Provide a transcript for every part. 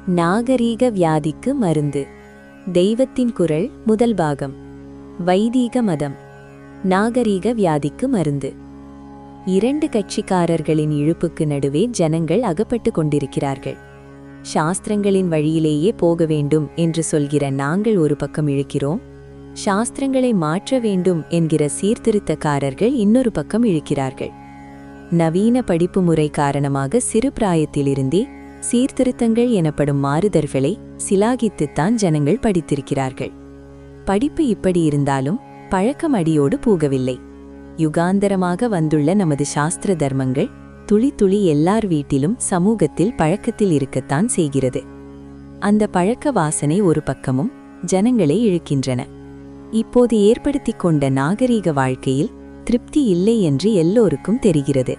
நாகரீக வியாதிக்கு மருந்து. தெய்வத்தின் குரல் முதல் பாகம். வைதீக மதம். நாகரீக வியாதிக்கு மருந்து. இரண்டு கட்சிக்காரர்களின் இழுப்புக்கு நடுவே ஜனங்கள் அகப்பட்டு கொண்டிருக்கிறார்கள். சாஸ்திரங்களின் வழியிலேயே போக வேண்டும் என்று சொல்கிற நாங்கள் ஒரு பக்கம் இழுக்கிறோம், சாஸ்திரங்களை மாற்ற வேண்டும் என்கிற சீர்திருத்தக்காரர்கள் இன்னொரு பக்கம் இழுக்கிறார்கள். நவீன படிப்பு முறை காரணமாக சிறு பிராயத்திலிருந்தே சீர்திருத்தங்கள் எனப்படும் மாறுதல்களை சிலாகித்துத்தான் ஜனங்கள் படித்திருக்கிறார்கள். படிப்பு இப்படி இருந்தாலும் பழக்கம் அடியோடு போகவில்லை. யுகாந்தரமாக வந்துள்ள நமது சாஸ்திர தர்மங்கள் துளி துளி எல்லார் வீட்டிலும் சமூகத்தில் பழக்கத்தில் இருக்கத்தான் செய்கிறது. அந்த பழக்க வாசனை ஒரு பக்கமும் ஜனங்களை இழுக்கின்றன. இப்போது ஏற்படுத்திக் கொண்ட நாகரீக வாழ்க்கையில் திருப்தி இல்லை என்று எல்லோருக்கும் தெரிகிறது.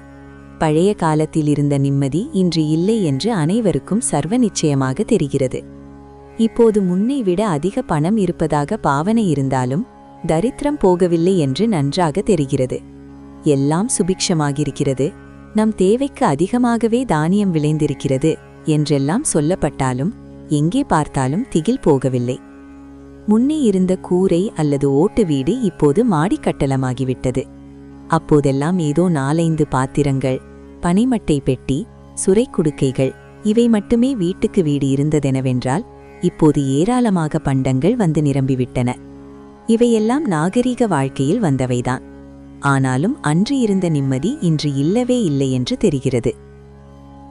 பழைய காலத்தில் இருந்த நிம்மதி இன்று இல்லை என்று அனைவருக்கும் சர்வ நிச்சயமாக தெரிகிறது. இப்போது முன்னை விட அதிக பணம் இருப்பதாக பாவனை இருந்தாலும் தரித்திரம் போகவில்லை என்று நன்றாக தெரிகிறது. எல்லாம் சுபிக்ஷமாகிருக்கிறது, நம் தேவைக்கு அதிகமாகவே தானியம் விளைந்திருக்கிறது என்றெல்லாம் சொல்லப்பட்டாலும் எங்கே பார்த்தாலும் திகில் போகவில்லை. முன்னே இருந்த கூரை அல்லது ஓட்டு வீடு இப்போது மாடிக்கட்டளமாகிவிட்டது. அப்போதெல்லாம் ஏதோ 4-5 பாத்திரங்கள், பனைமட்டை பெட்டி, சுரைக்குடுக்கைகள் இவை மட்டுமே வீட்டுக்கு வீடு இருந்ததெனவென்றால் இப்போது ஏராளமாக பண்டங்கள் வந்து நிரம்பிவிட்டன. இவையெல்லாம் நாகரீக வாழ்க்கையில் வந்தவைதான். ஆனாலும் அன்று இருந்த நிம்மதி இன்று இல்லவே இல்லை என்று தெரிகிறது.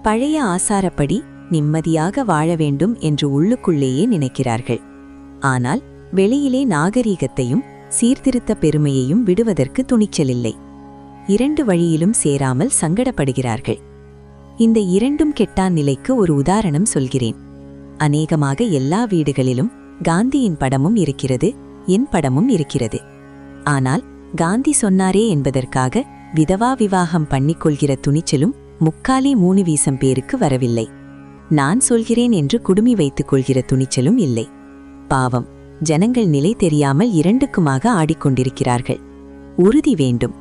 பழைய ஆசாரப்படி நிம்மதியாக வாழ வேண்டும் என்று உள்ளுக்குள்ளேயே நினைக்கிறார்கள். ஆனால் வெளியிலே நாகரீகத்தையும் சீர்திருத்த பெருமையையும் விடுவதற்கு துணிச்சலில்லை. இரண்டு வழியிலும் சேராமல் சங்கடப்படுகிறார்கள். இந்த இரண்டும் கெட்டான் நிலைக்கு ஒரு உதாரணம் சொல்கிறேன். அநேகமாக எல்லா வீடுகளிலும் காந்தியின் படமும் இருக்கிறது, என் படமும் இருக்கிறது. ஆனால் காந்தி சொன்னாரே என்பதற்காக விதவா விவாகம் பண்ணிக்கொள்கிற துணிச்சலும் 3/4 பேருக்கு வரவில்லை. நான் சொல்கிறேன் என்று குடுமி வைத்துக் கொள்கிற துணிச்சலும் இல்லை. பாவம், ஜனங்கள் நிலை தெரியாமல் இரண்டுக்குமாக ஆடிக்கொண்டிருக்கிறார்கள். உறுதி வேண்டும்.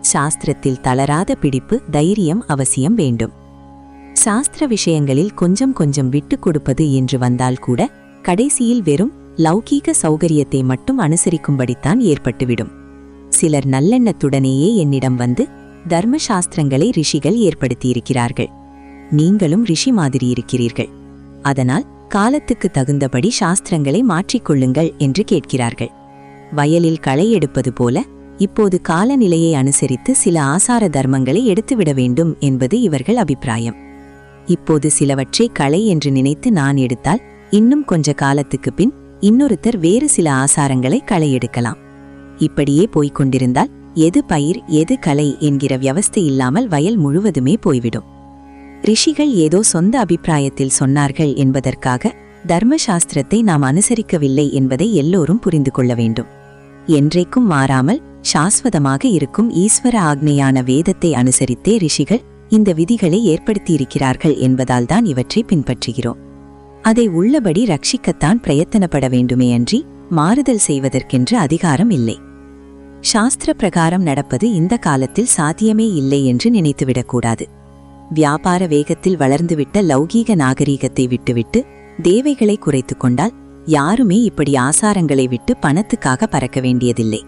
சாஸ்திரத்தில் தளராத பிடிப்பு, தைரியம் அவசியம் வேண்டும். சாஸ்திர விஷயங்களில் கொஞ்சம் கொஞ்சம் விட்டுக் கொடுப்பது என்று வந்தால் கூட கடைசியில் வெறும் லௌகீக சௌகரியத்தை மட்டும் அனுசரிக்கும்படித்தான் ஏற்பட்டுவிடும். சிலர் நல்லெண்ணத்துடனேயே என்னிடம் வந்து தர்மசாஸ்திரங்களை ரிஷிகள் ஏற்படுத்தியிருக்கிறார்கள், நீங்களும் ரிஷி மாதிரி இருக்கிறீர்கள், அதனால் காலத்துக்கு தகுந்தபடி சாஸ்திரங்களை மாற்றிக்கொள்ளுங்கள் என்று கேட்கிறார்கள். வயலில் களை எடுப்பது போல இப்போது காலநிலையை அனுசரித்து சில ஆசார தர்மங்களை எடுத்துவிட வேண்டும் என்பது இவர்கள் அபிப்பிராயம். இப்போது சிலவற்றை களை என்று நினைத்து நான் எடுத்தால் இன்னும் கொஞ்ச காலத்துக்கு பின் இன்னொருத்தர் வேறு சில ஆசாரங்களை களை எடுக்கலாம். இப்படியே போய்கொண்டிருந்தால் எது பயிர் எது களை என்கிற வியவஸ்தை இல்லாமல் வயல் முழுவதுமே போய்விடும். ரிஷிகள் ஏதோ சொந்த அபிப்பிராயத்தில் சொன்னார்கள் என்பதற்காக தர்மசாஸ்திரத்தை நாம் அனுசரிக்கவில்லை என்பதை எல்லோரும் புரிந்து கொள்ள வேண்டும். என்றைக்கும் மாறாமல் சாஸ்வதமாக இருக்கும் ஈஸ்வர ஆக்ஞையான வேதத்தை அனுசரித்தே ரிஷிகள் இந்த விதிகளை ஏற்படுத்தியிருக்கிறார்கள் என்பதால்தான் இவற்றை பின்பற்றுகிறோம். அதை உள்ளபடி ரட்சிக்கத்தான் பிரயத்தனப்பட வேண்டுமே அன்றி மாறுதல் செய்வதற்கென்று அதிகாரம் இல்லை. சாஸ்திர பிரகாரம் நடப்பது இந்த காலத்தில் சாத்தியமே இல்லை என்று நினைத்துவிடக்கூடாது. வியாபார வேகத்தில் வளர்ந்துவிட்ட லௌகீக நாகரீகத்தை விட்டுவிட்டு தேவைகளை குறைத்து கொண்டால் யாருமே இப்படி ஆசாரங்களை விட்டு பணத்துக்காக பறக்க வேண்டியதில்லை.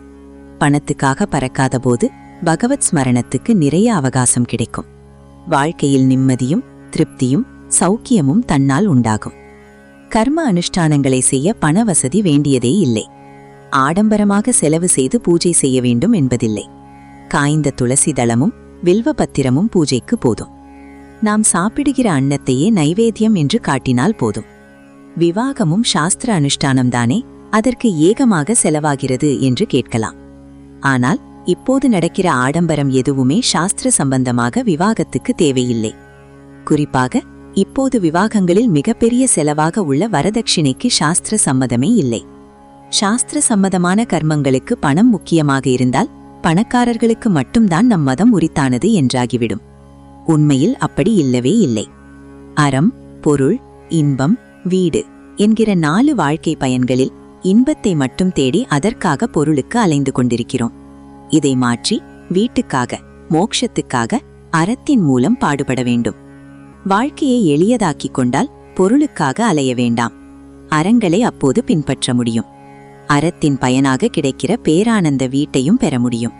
பணத்துக்காக பறக்காத போது பகவத் ஸ்மரணத்துக்கு நிறைய அவகாசம் கிடைக்கும். வாழ்க்கையில் நிம்மதியும் திருப்தியும் சௌக்கியமும் தன்னால் உண்டாகும். கர்ம அனுஷ்டானங்களை செய்ய பண வசதி வேண்டியதே இல்லை. ஆடம்பரமாக செலவு செய்து பூஜை செய்ய வேண்டும் என்பதில்லை. காய்ந்த துளசி தளமும் வில்வபத்திரமும் பூஜைக்கு போதும். நாம் சாப்பிடுகிற அன்னத்தையே நைவேத்தியம் என்று காட்டினால் போதும். விவாகமும் சாஸ்திர அனுஷ்டானம்தானே, அதற்கு ஏகமாக செலவாகிறது என்று கேட்கலாம். ஆனால் இப்போது நடக்கிற ஆடம்பரம் எதுவுமே சாஸ்திர சம்பந்தமாக விவாகத்துக்கு தேவையில்லை. குறிப்பாக இப்போது விவாகங்களில் மிகப்பெரிய செலவாக உள்ள வரதட்சிணைக்கு சாஸ்திர சம்மதமே இல்லை. சாஸ்திர சம்மதமான கர்மங்களுக்கு பணம் முக்கியமாக இருந்தால் பணக்காரர்களுக்கு மட்டும்தான் நம் மதம் உரித்தானது என்றாகிவிடும். உண்மையில் அப்படி இல்லவே இல்லை. அறம், பொருள், இன்பம், வீடு என்கிற 4 வாழ்க்கை பயன்களில் இன்பத்தை மட்டும் தேடி அதற்காக பொருளுக்கு அலைந்து கொண்டிருக்கிறோம். இதை மாற்றி வீட்டுக்காக, மோட்சத்துக்காக அறத்தின் மூலம் பாடுபட வேண்டும். வாழ்க்கையை எளியதாக்கிக் கொண்டால் பொருளுக்காக அலைய வேண்டாம். அறங்களை அப்போது பின்பற்ற முடியும். அறத்தின் பயனாக கிடைக்கிற பேரானந்த வீட்டையும் பெற முடியும்.